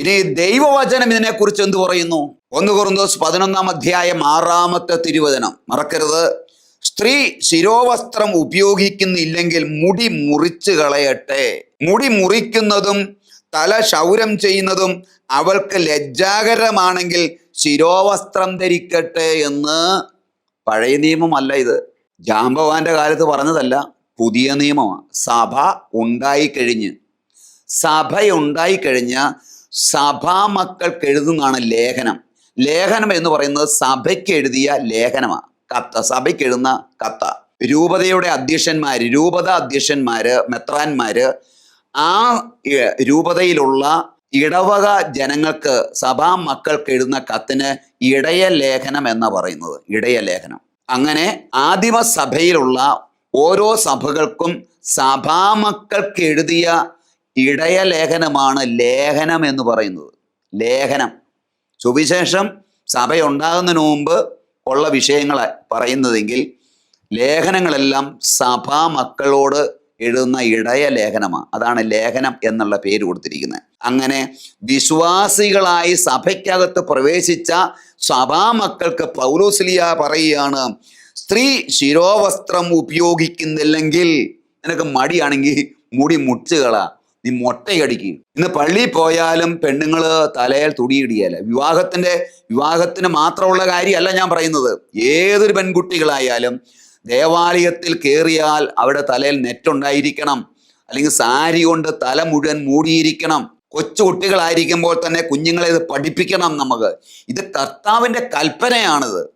ഇനി ദൈവവചനം ഇതിനെക്കുറിച്ച് എന്ത് പറയുന്നു? 1 കൊരിന്തോസ് 11 അധ്യായം 6 തിരുവചനം മറക്കരുത്. സ്ത്രീ ശിരോവസ്ത്രം ഉപയോഗിക്കുന്നില്ലെങ്കിൽ മുടി മുറിച്ചു കളയട്ടെ. മുടി മുറിക്കുന്നതും തല ക്ഷൗരം ചെയ്യുന്നതും അവൾക്ക് ലജ്ജാകരമാണെങ്കിൽ ശിരോവസ്ത്രം ധരിക്കട്ടെ എന്ന്. പഴയ നിയമമല്ല ഇത്, ജാംബവാന്റെ കാലത്ത് പറഞ്ഞതല്ല, പുതിയ നിയമമാണ്. സഭയുണ്ടായിക്കഴിഞ്ഞ് സഭാ മക്കൾക്ക് എഴുതുന്നതാണ് ലേഖനം. ലേഖനം എന്ന് പറയുന്നത് സഭയ്ക്ക് എഴുതിയ ലേഖനമാണ്. കത്ത്, സഭയ്ക്ക് എഴുതുന്ന കത്ത. രൂപത അധ്യക്ഷന്മാര്, മെത്രാന്മാര് ആ രൂപതയിലുള്ള ഇടവക ജനങ്ങൾക്ക്, സഭാ മക്കൾക്ക് എഴുതുന്ന കത്തിന് ഇടയ ലേഖനം എന്നാ പറയുന്നത്. ഇടയ ലേഖനം. അങ്ങനെ ആദിമ സഭയിലുള്ള ഓരോ സഭകൾക്കും സഭാമക്കൾക്ക് എഴുതിയ ഇടയ ലേഖനമാണ് ലേഖനം എന്ന് പറയുന്നത്. ലേഖനം. സുവിശേഷം സഭയുണ്ടാകുന്നതിന് മുമ്പ് ഉള്ള വിഷയങ്ങൾ പറയുന്നതെങ്കിൽ ലേഖനങ്ങളെല്ലാം സഭാ മക്കളോട് എഴുതുന്ന ഇടയ ലേഖനമാണ്. അതാണ് ലേഖനം എന്നുള്ള പേര് കൊടുത്തിരിക്കുന്നത്. അങ്ങനെ വിശ്വാസികളായി സഭയ്ക്കകത്ത് പ്രവേശിച്ച സഭാമക്കൾക്ക് പൗലോസ്ലീഹ പറയുകയാണ്, സ്ത്രീ ശിരോവസ്ത്രം ഉപയോഗിക്കുന്നില്ലെങ്കിൽ, നിനക്ക് മടിയാണെങ്കിൽ മുടി മുച്ചുകള, നീ മൊട്ടയടിക്ക്. ഇന്ന് പള്ളിയിൽ പോയാലും പെണ്ണുങ്ങള് തലയിൽ തുടിയിടിയല്ല. വിവാഹത്തിന് മാത്രമുള്ള കാര്യമല്ല ഞാൻ പറയുന്നത്. ഏതൊരു പെൺകുട്ടികളായാലും ദേവാലയത്തിൽ കയറിയാൽ അവിടെ തലയിൽ നെറ്റുണ്ടായിരിക്കണം, അല്ലെങ്കിൽ സാരി കൊണ്ട് തല മുഴുവൻ മൂടിയിരിക്കണം. കൊച്ചു കുട്ടികളായിരിക്കുമ്പോൾ തന്നെ കുഞ്ഞുങ്ങളെ ഇത് പഠിപ്പിക്കണം. ഇത് കർത്താവിൻ്റെ കൽപ്പനയാണിത്.